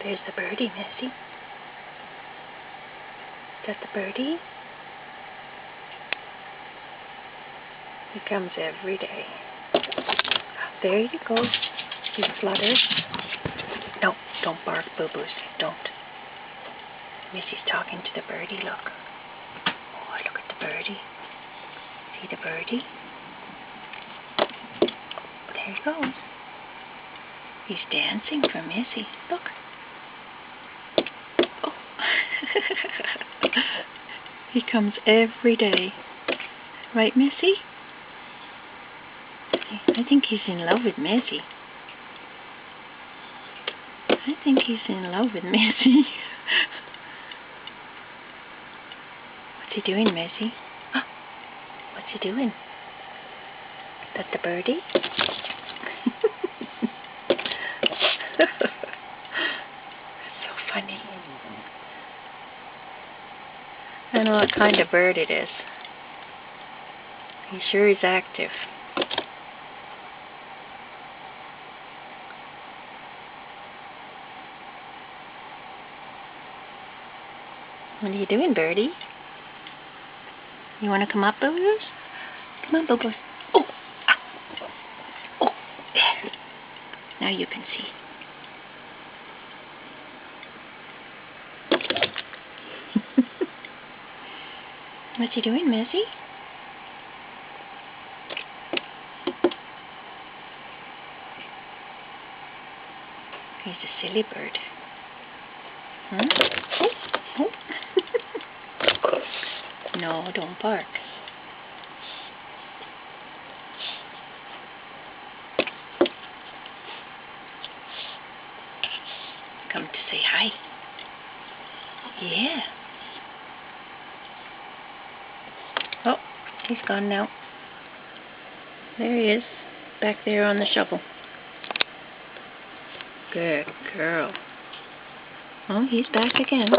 There's the birdie, Missy. Is that the birdie? He comes every day. There you go. He flutters. No, don't bark, boo-boos. Don't. Missy's talking to the birdie, look. Oh, look at the birdie. See the birdie? There he goes. He's dancing for Missy. Look. Oh. He comes every day. Right, Missy? I think he's in love with Missy. I think he's in love with Missy. What's he doing, Missy? Oh, what's he doing? That the birdie? So funny. I don't know what kind of bird it is. He sure is active. What are you doing, birdie? You want to come up, Boo-Boos? Come on, Boo-Boos. Oh! Ah. Oh! There. Now you can see. What's he doing, Missy? He's a silly bird. Huh? Oh! Oh! No, don't bark. Come to say hi. Yeah. Oh, he's gone now. There he is, back there on the shovel. Good girl. Oh, he's back again.